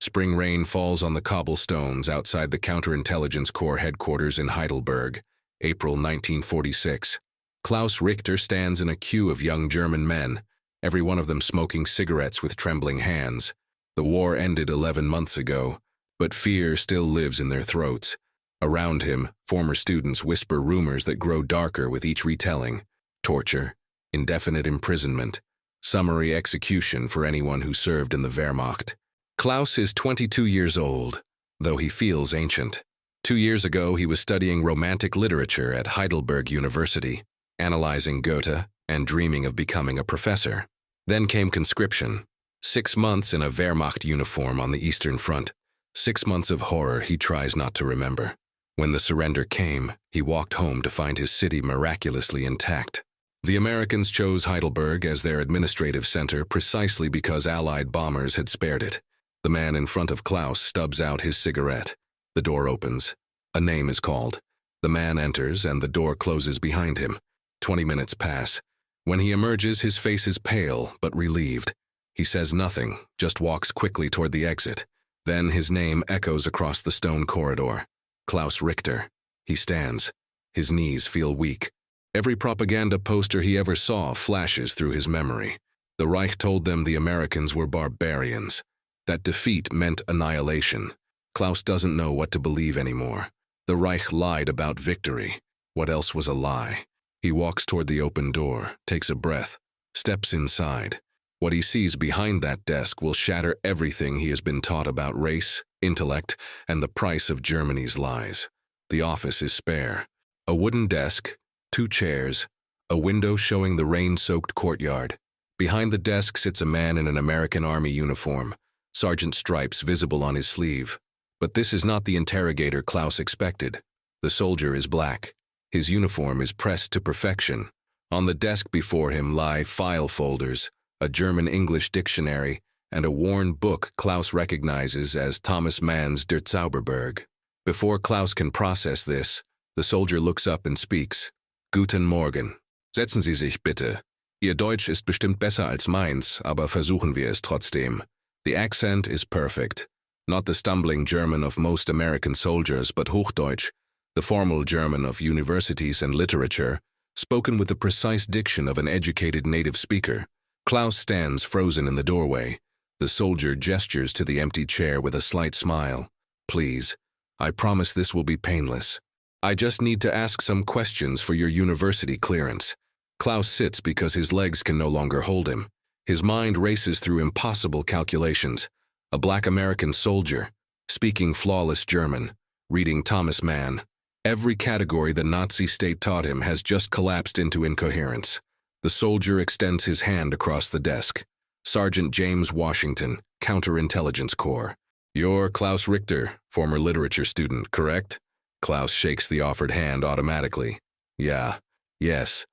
Spring rain falls on the cobblestones outside the Counterintelligence Corps headquarters in Heidelberg, April 1946. Klaus Richter stands in a queue of young German men, every one of them smoking cigarettes with trembling hands. The war ended 11 months ago, but fear still lives in their throats. Around him, former students whisper rumors that grow darker with each retelling: torture, indefinite imprisonment, summary execution for anyone who served in the Wehrmacht. Klaus is 22 years old, though he feels ancient. 2 years ago, he was studying Romantic literature at Heidelberg University, analyzing Goethe and dreaming of becoming a professor. Then came conscription. 6 months in a Wehrmacht uniform on the Eastern Front. 6 months of horror he tries not to remember. When the surrender came, he walked home to find his city miraculously intact. The Americans chose Heidelberg as their administrative center precisely because Allied bombers had spared it. The man in front of Klaus stubs out his cigarette. The door opens. A name is called. The man enters and the door closes behind him. 20 minutes pass. When he emerges, his face is pale but relieved. He says nothing, just walks quickly toward the exit. Then his name echoes across the stone corridor. Klaus Richter. He stands. His knees feel weak. Every propaganda poster he ever saw flashes through his memory. The Reich told them the Americans were barbarians, that defeat meant annihilation. Klaus doesn't know what to believe anymore. The Reich lied about victory. What else was a lie? He walks toward the open door, takes a breath, steps inside. What he sees behind that desk will shatter everything he has been taught about race, intellect, and the price of Germany's lies. The office is spare. A wooden desk, 2 chairs, a window showing the rain-soaked courtyard. Behind the desk sits a man in an American Army uniform, sergeant stripes visible on his sleeve. But this is not the interrogator Klaus expected. The soldier is black. His uniform is pressed to perfection. On the desk before him lie file folders, a German-English dictionary, and a worn book Klaus recognizes as Thomas Mann's Der Zauberberg. Before Klaus can process this, the soldier looks up and speaks. Guten Morgen. Setzen Sie sich bitte. Ihr Deutsch ist bestimmt besser als meins, aber versuchen wir es trotzdem. The accent is perfect. Not the stumbling German of most American soldiers, but Hochdeutsch, the formal German of universities and literature, spoken with the precise diction of an educated native speaker. Klaus stands frozen in the doorway. The soldier gestures to the empty chair with a slight smile. Please, I promise this will be painless. I just need to ask some questions for your university clearance. Klaus sits because his legs can no longer hold him. His mind races through impossible calculations. A black American soldier, speaking flawless German, reading Thomas Mann. Every category the Nazi state taught him has just collapsed into incoherence. The soldier extends his hand across the desk. Sergeant James Washington, Counterintelligence Corps. You're Klaus Richter, former literature student, correct? Klaus shakes the offered hand automatically. Yeah, yes.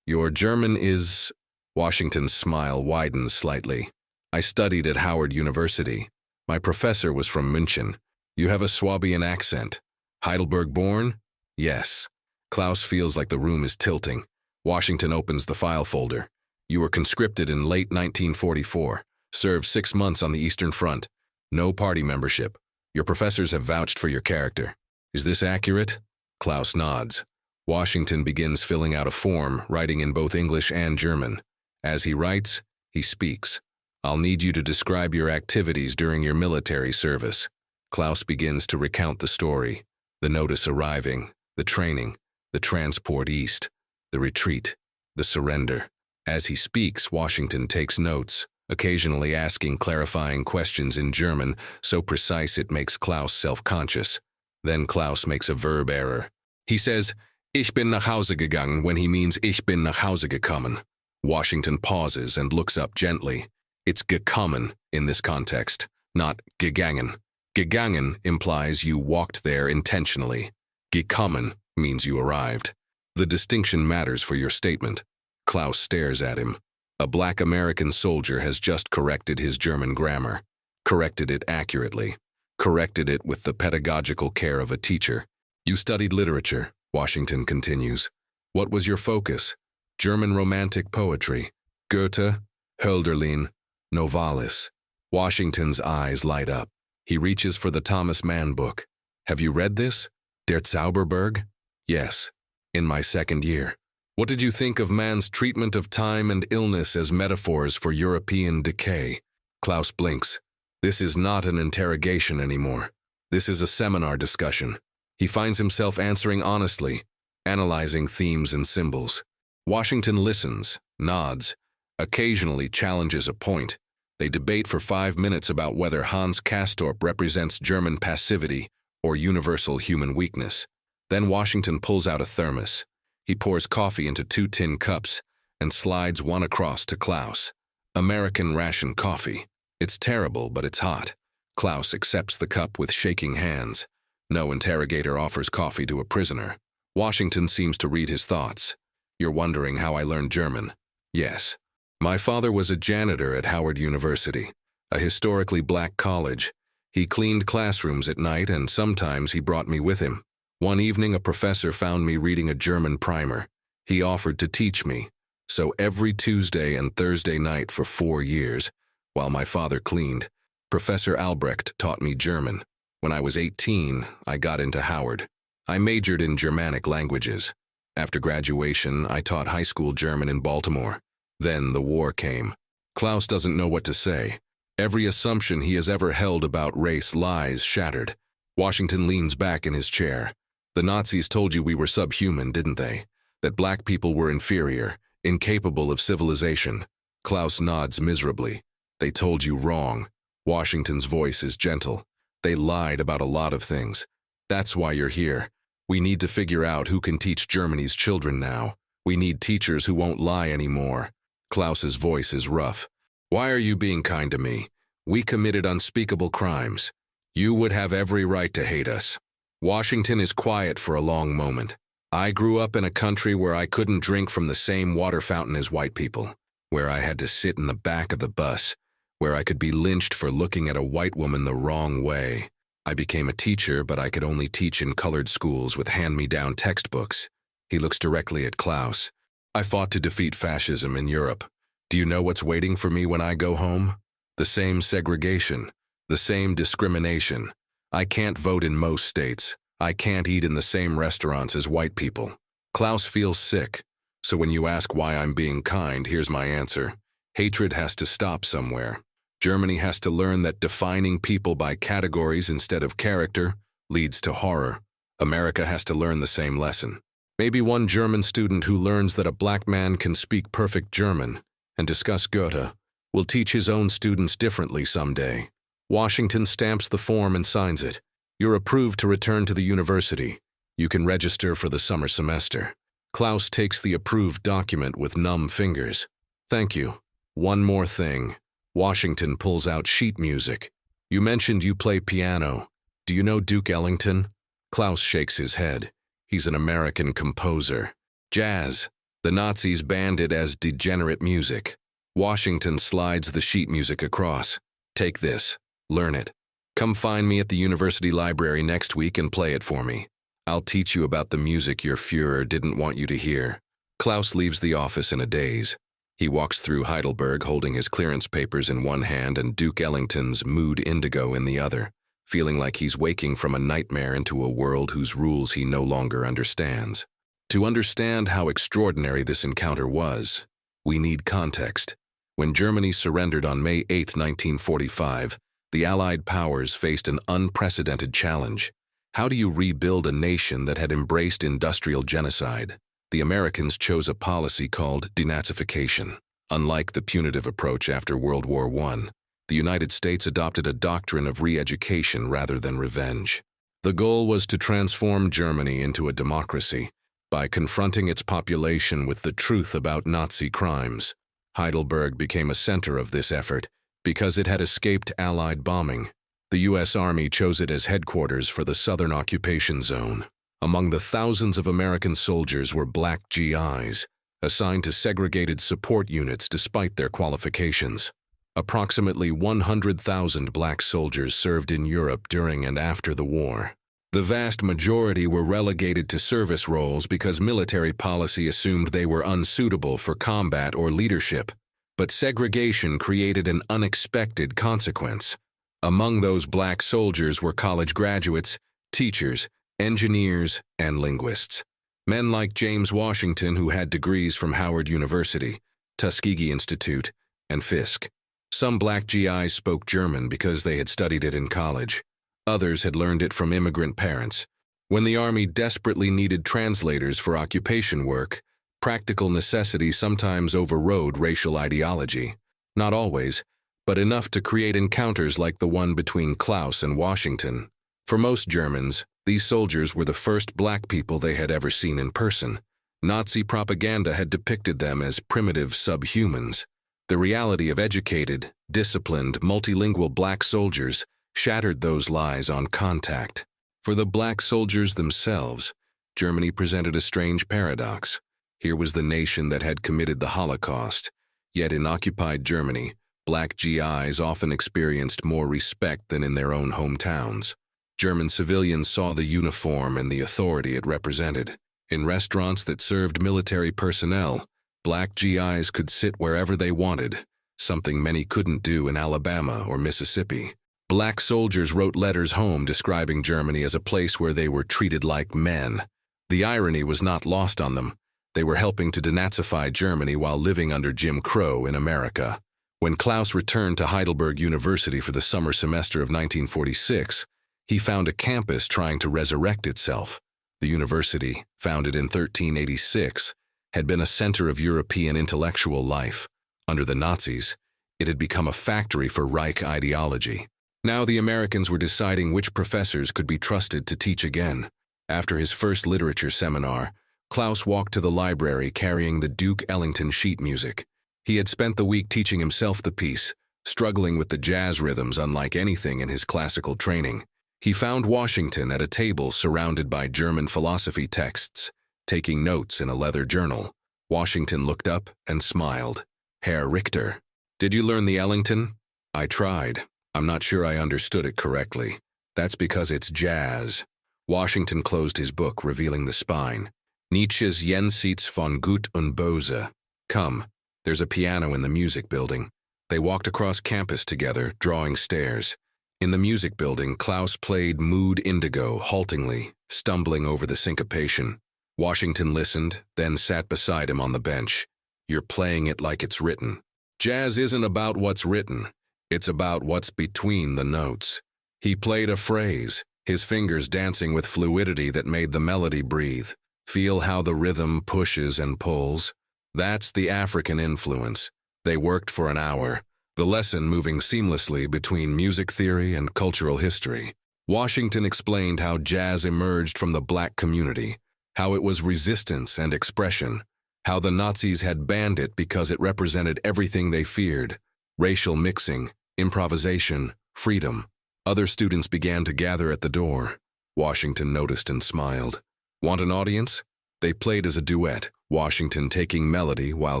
Your German is... Washington's smile widens slightly. I studied at Howard University. My professor was from München. You have a Swabian accent. Heidelberg born? Yes. Klaus feels like the room is tilting. Washington opens the file folder. You were conscripted in late 1944. Served 6 months on the Eastern Front. No party membership. Your professors have vouched for your character. Is this accurate? Klaus nods. Washington begins filling out a form, writing in both English and German. As he writes, he speaks. I'll need you to describe your activities during your military service. Klaus begins to recount the story. The notice arriving, the training, the transport east, the retreat, the surrender. As he speaks, Washington takes notes, occasionally asking clarifying questions in German, so precise it makes Klaus self-conscious. Then Klaus makes a verb error. He says, Ich bin nach Hause gegangen when he means Ich bin nach Hause gekommen. Washington pauses and looks up gently. It's gekommen in this context, not gegangen. Gegangen implies you walked there intentionally. Gekommen means you arrived. The distinction matters for your statement. Klaus stares at him. A black American soldier has just corrected his German grammar. Corrected it accurately. Corrected it with the pedagogical care of a teacher. You studied literature, Washington continues. What was your focus? German Romantic poetry. Goethe, Hölderlin, Novalis. Washington's eyes light up. He reaches for the Thomas Mann book. Have you read this? Der Zauberberg? Yes, in my second year. What did you think of Mann's treatment of time and illness as metaphors for European decay? Klaus blinks. This is not an interrogation anymore. This is a seminar discussion. He finds himself answering honestly, analyzing themes and symbols. Washington listens, nods, occasionally challenges a point. They debate for 5 minutes about whether Hans Castorp represents German passivity or universal human weakness. Then Washington pulls out a thermos. He pours coffee into 2 tin cups and slides one across to Klaus. American ration coffee. It's terrible, but it's hot. Klaus accepts the cup with shaking hands. No interrogator offers coffee to a prisoner. Washington seems to read his thoughts. You're wondering how I learned German? Yes. My father was a janitor at Howard University, a historically black college. He cleaned classrooms at night, and sometimes he brought me with him. One evening, a professor found me reading a German primer. He offered to teach me. So every Tuesday and Thursday night for 4 years, while my father cleaned, Professor Albrecht taught me German. When I was 18, I got into Howard. I majored in Germanic languages. After graduation, I taught high school German in Baltimore. Then the war came. Klaus doesn't know what to say. Every assumption he has ever held about race lies shattered. Washington leans back in his chair. The Nazis told you we were subhuman, didn't they? That black people were inferior, incapable of civilization. Klaus nods miserably. They told you wrong. Washington's voice is gentle. They lied about a lot of things. That's why you're here. We need to figure out who can teach Germany's children now. We need teachers who won't lie anymore. Klaus's voice is rough. Why are you being kind to me? We committed unspeakable crimes. You would have every right to hate us. Washington is quiet for a long moment. I grew up in a country where I couldn't drink from the same water fountain as white people, where I had to sit in the back of the bus, where I could be lynched for looking at a white woman the wrong way. I became a teacher, but I could only teach in colored schools with hand-me-down textbooks. He looks directly at Klaus. I fought to defeat fascism in Europe. Do you know what's waiting for me when I go home? The same segregation, the same discrimination. I can't vote in most states. I can't eat in the same restaurants as white people. Klaus feels sick. So when you ask why I'm being kind, here's my answer. Hatred has to stop somewhere. Germany has to learn that defining people by categories instead of character leads to horror. America has to learn the same lesson. Maybe one German student who learns that a black man can speak perfect German and discuss Goethe will teach his own students differently someday. Washington stamps the form and signs it. You're approved to return to the university. You can register for the summer semester. Klaus takes the approved document with numb fingers. Thank you. One more thing. Washington pulls out sheet music. You mentioned you play piano. Do you know Duke Ellington? Klaus shakes his head. He's an American composer. Jazz. The Nazis banned it as degenerate music. Washington slides the sheet music across. Take this. Learn it. Come find me at the university library next week and play it for me. I'll teach you about the music your Führer didn't want you to hear. Klaus leaves the office in a daze. He walks through Heidelberg holding his clearance papers in one hand and Duke Ellington's Mood Indigo in the other, feeling like he's waking from a nightmare into a world whose rules he no longer understands. To understand how extraordinary this encounter was, we need context. When Germany surrendered on May 8, 1945, the Allied powers faced an unprecedented challenge. How do you rebuild a nation that had embraced industrial genocide? The Americans chose a policy called denazification. Unlike the punitive approach after World War I, the United States adopted a doctrine of re-education rather than revenge. The goal was to transform Germany into a democracy by confronting its population with the truth about Nazi crimes. Heidelberg became a center of this effort because it had escaped Allied bombing. The U.S. Army chose it as headquarters for the Southern Occupation Zone. Among the thousands of American soldiers were black GIs, assigned to segregated support units despite their qualifications. Approximately 100,000 black soldiers served in Europe during and after the war. The vast majority were relegated to service roles because military policy assumed they were unsuitable for combat or leadership. But segregation created an unexpected consequence. Among those black soldiers were college graduates, teachers, engineers, and linguists. Men like James Washington, who had degrees from Howard University, Tuskegee Institute, and Fisk. Some black GIs spoke German because they had studied it in college. Others had learned it from immigrant parents. When the Army desperately needed translators for occupation work, practical necessity sometimes overrode racial ideology. Not always, but enough to create encounters like the one between Klaus and Washington. For most Germans, these soldiers were the first black people they had ever seen in person. Nazi propaganda had depicted them as primitive subhumans. The reality of educated, disciplined, multilingual black soldiers shattered those lies on contact. For the black soldiers themselves, Germany presented a strange paradox. Here was the nation that had committed the Holocaust, yet in occupied Germany, black GIs often experienced more respect than in their own hometowns. German civilians saw the uniform and the authority it represented. In restaurants that served military personnel, black GIs could sit wherever they wanted, something many couldn't do in Alabama or Mississippi. Black soldiers wrote letters home describing Germany as a place where they were treated like men. The irony was not lost on them. They were helping to denazify Germany while living under Jim Crow in America. When Klaus returned to Heidelberg University for the summer semester of 1946, he found a campus trying to resurrect itself. The university, founded in 1386, had been a center of European intellectual life. Under the Nazis, it had become a factory for Reich ideology. Now the Americans were deciding which professors could be trusted to teach again. After his first literature seminar, Klaus walked to the library carrying the Duke Ellington sheet music. He had spent the week teaching himself the piece, struggling with the jazz rhythms unlike anything in his classical training. He found Washington at a table surrounded by German philosophy texts, taking notes in a leather journal. Washington looked up and smiled. "Herr Richter, did you learn the Ellington?" "I tried. I'm not sure I understood it correctly. That's because it's jazz." Washington closed his book, revealing the spine. "Nietzsche's Jenseits von Gut und Böse. Come, there's a piano in the music building." They walked across campus together, drawing stairs. In the music building, Klaus played Mood Indigo haltingly, stumbling over the syncopation. Washington listened, then sat beside him on the bench. "You're playing it like it's written." "Jazz isn't about what's written. It's about what's between the notes." He played a phrase, his fingers dancing with fluidity that made the melody breathe. "Feel how the rhythm pushes and pulls." That's the African influence. They worked for an hour, the lesson moving seamlessly between music theory and cultural history. Washington explained how jazz emerged from the black community, how it was resistance and expression, how the Nazis had banned it because it represented everything they feared: racial mixing, improvisation, freedom. Other students began to gather at the door. Washington noticed and smiled. "Want an audience?" They played as a duet, Washington taking melody while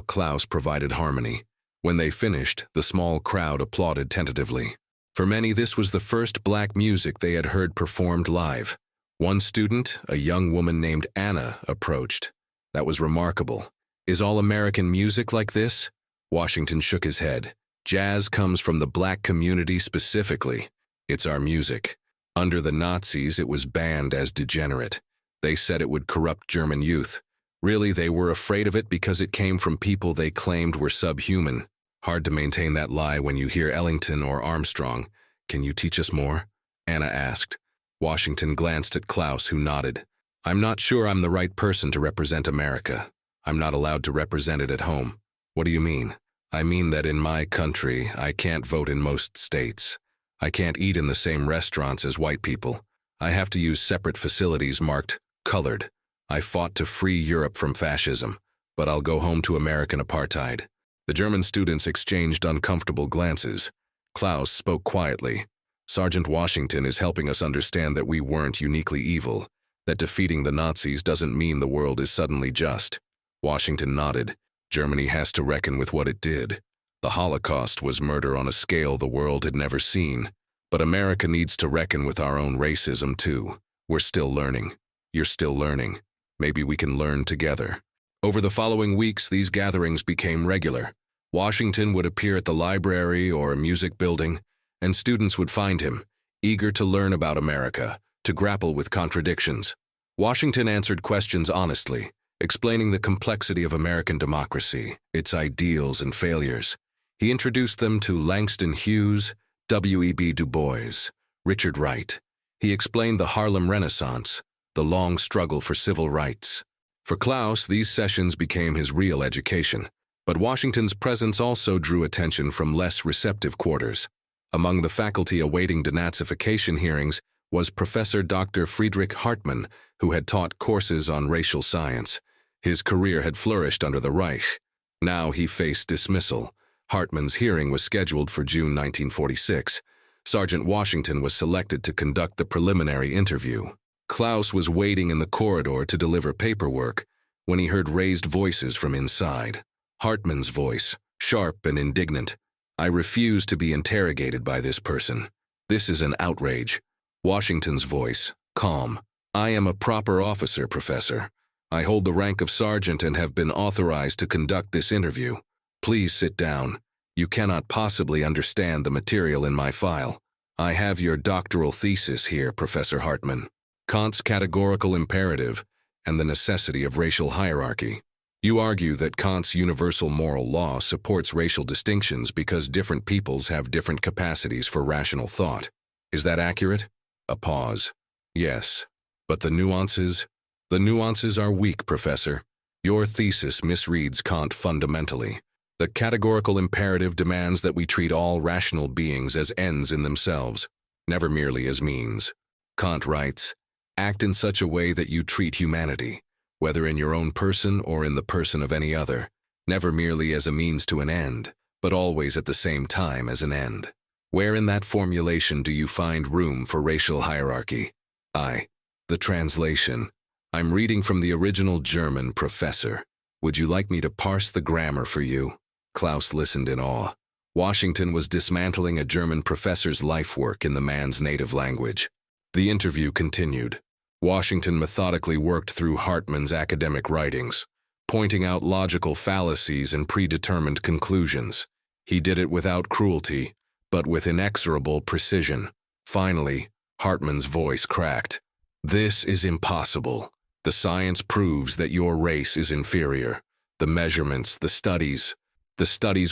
Klaus provided harmony. When they finished, the small crowd applauded tentatively. For many, this was the first black music they had heard performed live. One student, a young woman named Anna, approached. "That was remarkable. Is all American music like this?" Washington shook his head. "Jazz comes from the black community specifically. It's our music. Under the Nazis, it was banned as degenerate. They said it would corrupt German youth. Really, they were afraid of it because it came from people they claimed were subhuman. Hard to maintain that lie when you hear Ellington or Armstrong. Can you teach us more?" Anna asked. Washington glanced at Klaus, who nodded. "I'm not sure I'm the right person to represent America. I'm not allowed to represent it at home." "What do you mean?" "I mean that in my country, I can't vote in most states. I can't eat in the same restaurants as white people. I have to use separate facilities marked colored. I fought to free Europe from fascism, but I'll go home to American apartheid." The German students exchanged uncomfortable glances. Klaus spoke quietly. "Sergeant Washington is helping us understand that we weren't uniquely evil, that defeating the Nazis doesn't mean the world is suddenly just." Washington nodded. "Germany has to reckon with what it did. The Holocaust was murder on a scale the world had never seen. But America needs to reckon with our own racism too. We're still learning. You're still learning. Maybe we can learn together." Over the following weeks, these gatherings became regular. Washington would appear at the library or a music building, and students would find him, eager to learn about America, to grapple with contradictions. Washington answered questions honestly, explaining the complexity of American democracy, its ideals and failures. He introduced them to Langston Hughes, W.E.B. Du Bois, Richard Wright. He explained the Harlem Renaissance, the long struggle for civil rights. For Klaus, these sessions became his real education. But Washington's presence also drew attention from less receptive quarters. Among the faculty awaiting denazification hearings was Professor Dr. Friedrich Hartmann, who had taught courses on racial science. His career had flourished under the Reich. Now he faced dismissal. Hartmann's hearing was scheduled for June 1946. Sergeant Washington was selected to conduct the preliminary interview. Klaus was waiting in the corridor to deliver paperwork when he heard raised voices from inside. Hartmann's voice, sharp and indignant. "I refuse to be interrogated by this person. This is an outrage." Washington's voice, calm. "I am a proper officer, Professor. I hold the rank of sergeant and have been authorized to conduct this interview. Please sit down. You cannot possibly understand the material in my file. I have your doctoral thesis here, Professor Hartmann. Kant's categorical imperative and the necessity of racial hierarchy. You argue that Kant's universal moral law supports racial distinctions because different peoples have different capacities for rational thought. Is that accurate?" A pause. "Yes. But the nuances? The nuances are weak, Professor. Your thesis misreads Kant fundamentally. The categorical imperative demands that we treat all rational beings as ends in themselves, never merely as means. Kant writes, act in such a way that you treat humanity, whether in your own person or in the person of any other, never merely as a means to an end, but always at the same time as an end. Where in that formulation do you find room for racial hierarchy?" The translation. "I'm reading from the original German, Professor. Would you like me to parse the grammar for you?" Klaus listened in awe. Washington was dismantling a German professor's life work in the man's native language. The interview continued. Washington methodically worked through Hartmann's academic writings, pointing out logical fallacies and predetermined conclusions. He did it without cruelty, but with inexorable precision. Finally, Hartmann's voice cracked. "This is impossible. The science proves that your race is inferior. The measurements, the studies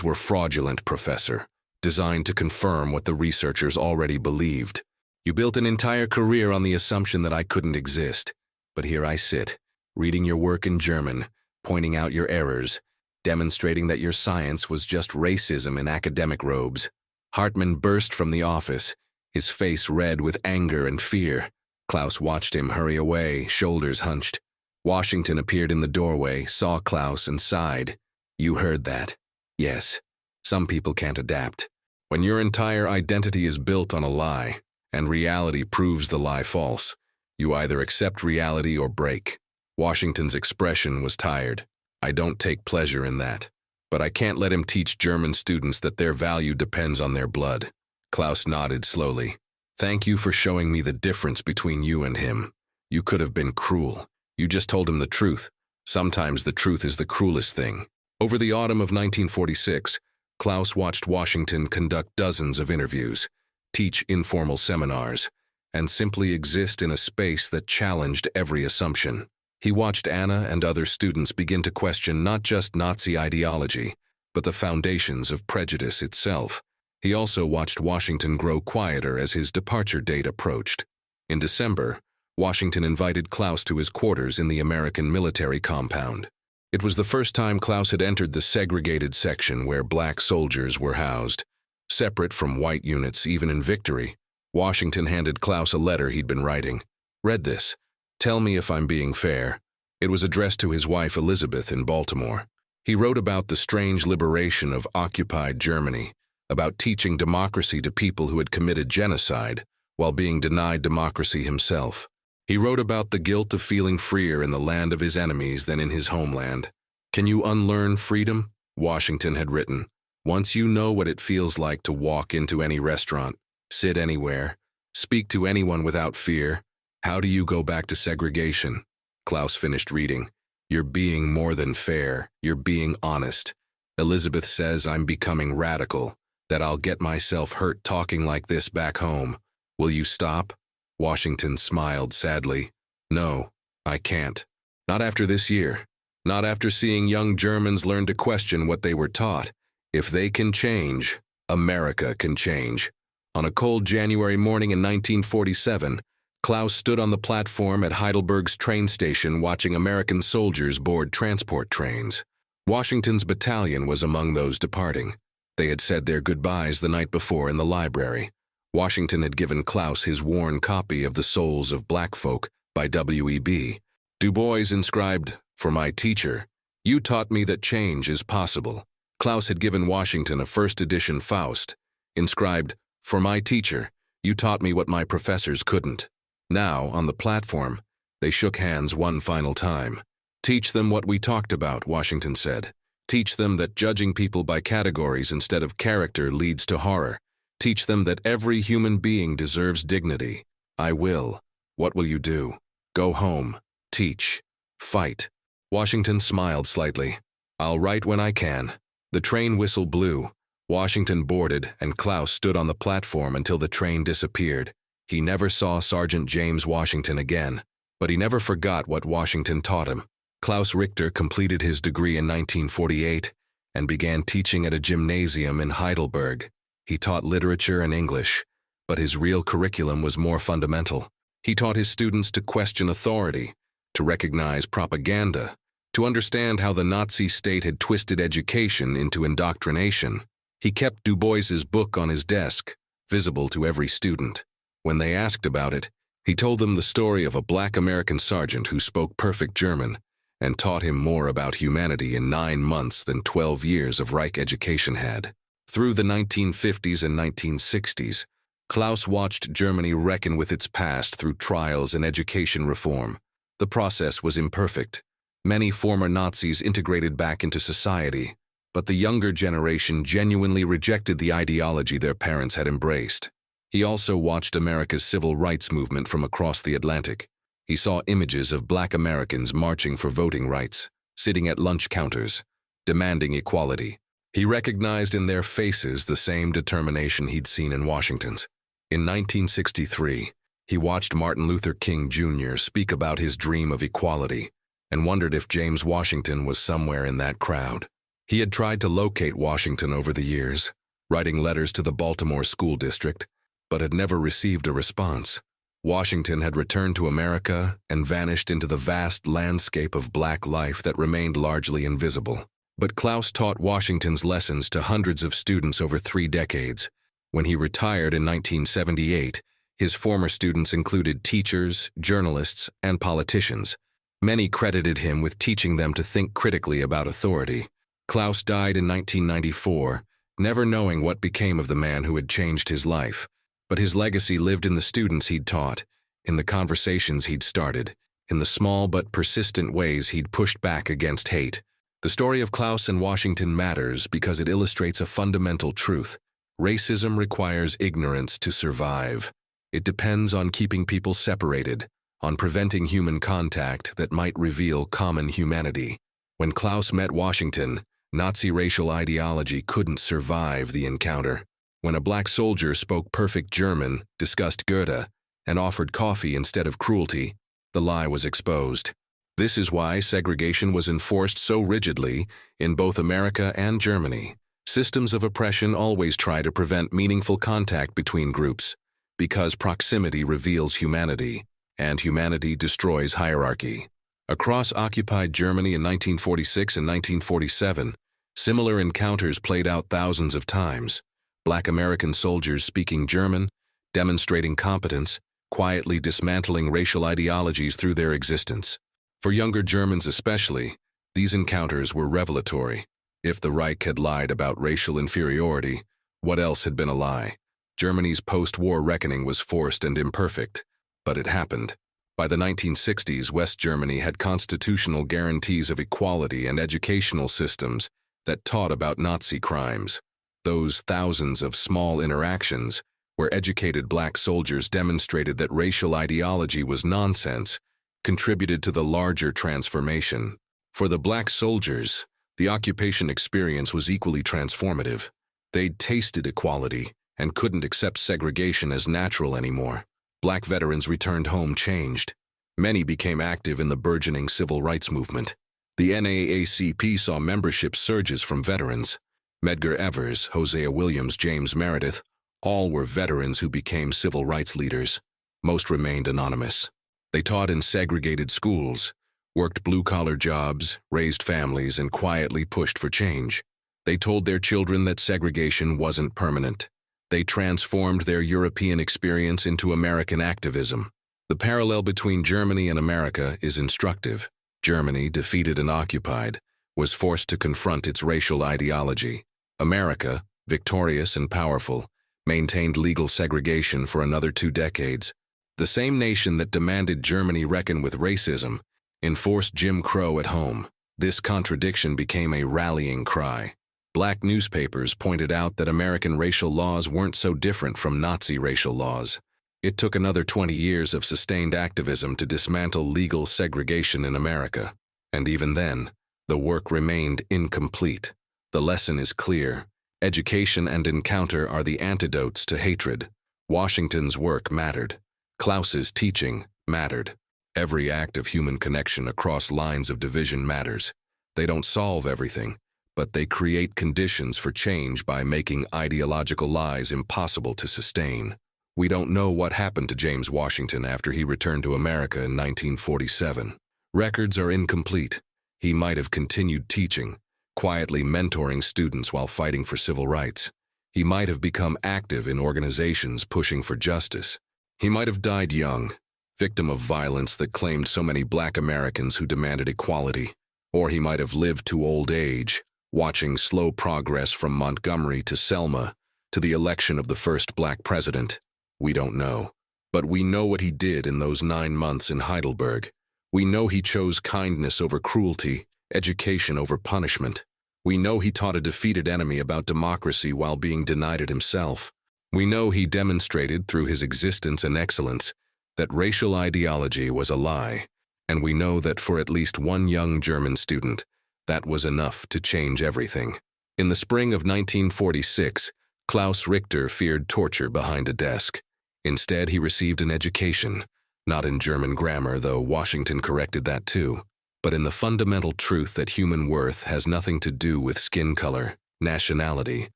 were fraudulent, Professor, designed to confirm what the researchers already believed. You built an entire career on the assumption that I couldn't exist. But here I sit, reading your work in German, pointing out your errors, demonstrating that your science was just racism in academic robes." Hartmann burst from the office, his face red with anger and fear. Klaus watched him hurry away, shoulders hunched. Washington appeared in the doorway, saw Klaus, and sighed. "You heard that. Yes, some people can't adapt. When your entire identity is built on a lie, and reality proves the lie false, you either accept reality or break." Washington's expression was tired. "I don't take pleasure in that. But I can't let him teach German students that their value depends on their blood." Klaus nodded slowly. "Thank you for showing me the difference between you and him. You could have been cruel. You just told him the truth. Sometimes the truth is the cruelest thing." Over the autumn of 1946, Klaus watched Washington conduct dozens of interviews, teach informal seminars, and simply exist in a space that challenged every assumption. He watched Anna and other students begin to question not just Nazi ideology, but the foundations of prejudice itself. He also watched Washington grow quieter as his departure date approached. In December, Washington invited Klaus to his quarters in the American military compound. It was the first time Klaus had entered the segregated section where black soldiers were housed. Separate from white units even in victory, Washington handed Klaus a letter he'd been writing. "Read this. Tell me if I'm being fair." It was addressed to his wife Elizabeth in Baltimore. He wrote about the strange liberation of occupied Germany, about teaching democracy to people who had committed genocide while being denied democracy himself. He wrote about the guilt of feeling freer in the land of his enemies than in his homeland. "Can you unlearn freedom?" Washington had written. "Once you know what it feels like to walk into any restaurant, sit anywhere, speak to anyone without fear, how do you go back to segregation?" Klaus finished reading. "You're being more than fair. You're being honest. Elizabeth says I'm becoming radical, that I'll get myself hurt talking like this back home. Will you stop? Washington smiled sadly. No, I can't. Not after this year. Not after seeing young Germans learn to question what they were taught. If they can change, America can change. On a cold January morning in 1947, Klaus stood on the platform at Heidelberg's train station watching American soldiers board transport trains. Washington's battalion was among those departing. They had said their goodbyes the night before in the library. Washington had given Klaus his worn copy of The Souls of Black Folk by W.E.B. Du Bois inscribed, "For my teacher, you taught me that change is possible." Klaus had given Washington a first edition Faust, inscribed, "For my teacher, you taught me what my professors couldn't." Now, on the platform, they shook hands one final time. "Teach them what we talked about," Washington said. "Teach them that judging people by categories instead of character leads to horror. Teach them that every human being deserves dignity." "I will." "What will you do?" "Go home. Teach. Fight." Washington smiled slightly. "I'll write when I can." The train whistle blew. Washington boarded, and Klaus stood on the platform until the train disappeared. He never saw Sergeant James Washington again, but he never forgot what Washington taught him. Klaus Richter completed his degree in 1948 and began teaching at a gymnasium in Heidelberg. He taught literature and English, but his real curriculum was more fundamental. He taught his students to question authority, to recognize propaganda, to understand how the Nazi state had twisted education into indoctrination. He kept Du Bois's book on his desk, visible to every student. When they asked about it, he told them the story of a black American sergeant who spoke perfect German and taught him more about humanity in 9 months than 12 years of Reich education had. Through the 1950s and 1960s, Klaus watched Germany reckon with its past through trials and education reform. The process was imperfect. Many former Nazis integrated back into society, but the younger generation genuinely rejected the ideology their parents had embraced. He also watched America's civil rights movement from across the Atlantic. He saw images of black Americans marching for voting rights, sitting at lunch counters, demanding equality. He recognized in their faces the same determination he'd seen in Washington's. In 1963, he watched Martin Luther King Jr. speak about his dream of equality and wondered if James Washington was somewhere in that crowd. He had tried to locate Washington over the years, writing letters to the Baltimore School District, but had never received a response. Washington had returned to America and vanished into the vast landscape of black life that remained largely invisible. But Klaus taught Washington's lessons to hundreds of students over 3 decades. When he retired in 1978, his former students included teachers, journalists, and politicians. Many credited him with teaching them to think critically about authority. Klaus died in 1994, never knowing what became of the man who had changed his life. But his legacy lived in the students he'd taught, in the conversations he'd started, in the small but persistent ways he'd pushed back against hate. The story of Klaus and Washington matters because it illustrates a fundamental truth. Racism requires ignorance to survive. It depends on keeping people separated, on preventing human contact that might reveal common humanity. When Klaus met Washington, Nazi racial ideology couldn't survive the encounter. When a black soldier spoke perfect German, discussed Goethe, and offered coffee instead of cruelty, the lie was exposed. This is why segregation was enforced so rigidly in both America and Germany. Systems of oppression always try to prevent meaningful contact between groups, because proximity reveals humanity, and humanity destroys hierarchy. Across occupied Germany in 1946 and 1947, similar encounters played out thousands of times. Black American soldiers speaking German, demonstrating competence, quietly dismantling racial ideologies through their existence. For younger Germans especially, these encounters were revelatory. If the Reich had lied about racial inferiority, what else had been a lie? Germany's post-war reckoning was forced and imperfect, but it happened. By the 1960s, West Germany had constitutional guarantees of equality and educational systems that taught about Nazi crimes. Those thousands of small interactions, where educated black soldiers demonstrated that racial ideology was nonsense, contributed to the larger transformation. For the black soldiers, The occupation experience was equally transformative. They'd tasted equality and couldn't accept segregation as natural anymore. Black veterans returned home changed. Many became active in the burgeoning civil rights movement. The NAACP saw membership surges from veterans. Medgar Evers, Hosea Williams, James Meredith, all were veterans who became civil rights leaders. Most remained anonymous. They taught in segregated schools, worked blue-collar jobs, raised families, and quietly pushed for change. They told their children that segregation wasn't permanent. They transformed their European experience into American activism. The parallel between Germany and America is instructive. Germany, defeated and occupied, was forced to confront its racial ideology. America, victorious and powerful, maintained legal segregation for another 2 decades. The same nation that demanded Germany reckon with racism enforced Jim Crow at home. This contradiction became a rallying cry. Black newspapers pointed out that American racial laws weren't so different from Nazi racial laws. It took another 20 years of sustained activism to dismantle legal segregation in America. And even then, the work remained incomplete. The lesson is clear. Education and encounter are the antidotes to hatred. Washington's work mattered. Klaus's teaching mattered. Every act of human connection across lines of division matters. They don't solve everything, but they create conditions for change by making ideological lies impossible to sustain. We don't know what happened to James Washington after he returned to America in 1947. Records are incomplete. He might have continued teaching, quietly mentoring students while fighting for civil rights. He might have become active in organizations pushing for justice. He might have died young, victim of violence that claimed so many Black Americans who demanded equality. Or he might have lived to old age, watching slow progress from Montgomery to Selma to the election of the first Black president. We don't know. But we know what he did in those 9 months in Heidelberg. We know he chose kindness over cruelty, education over punishment. We know he taught a defeated enemy about democracy while being denied it himself. We know he demonstrated through his existence and excellence that racial ideology was a lie. And we know that for at least one young German student, that was enough to change everything. In the spring of 1946, Klaus Richter feared torture behind a desk. Instead, he received an education, not in German grammar, though Washington corrected that too, but in the fundamental truth that human worth has nothing to do with skin color, nationality,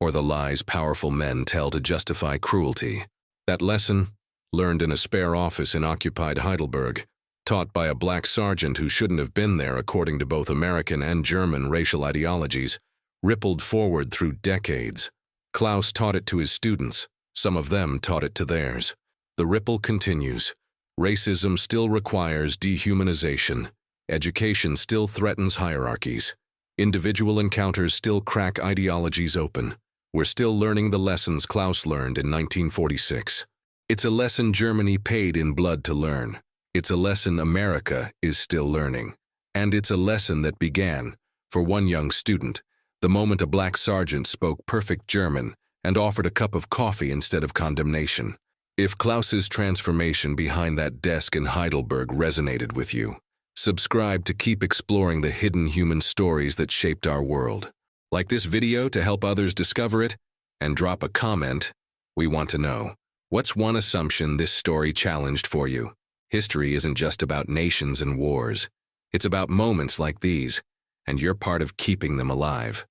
or the lies powerful men tell to justify cruelty. That lesson, learned in a spare office in occupied Heidelberg, taught by a Black sergeant who shouldn't have been there according to both American and German racial ideologies, rippled forward through decades. Klaus taught it to his students. Some of them taught it to theirs. The ripple continues. Racism still requires dehumanization. Education still threatens hierarchies. Individual encounters still crack ideologies open. We're still learning the lessons Klaus learned in 1946. It's a lesson Germany paid in blood to learn. It's a lesson America is still learning. And it's a lesson that began, for one young student, the moment a Black sergeant spoke perfect German and offered a cup of coffee instead of condemnation. If Klaus's transformation behind that desk in Heidelberg resonated with you, subscribe to keep exploring the hidden human stories that shaped our world. Like this video to help others discover it, and drop a comment. We want to know, what's one assumption this story challenged for you? History isn't just about nations and wars. It's about moments like these, and you're part of keeping them alive.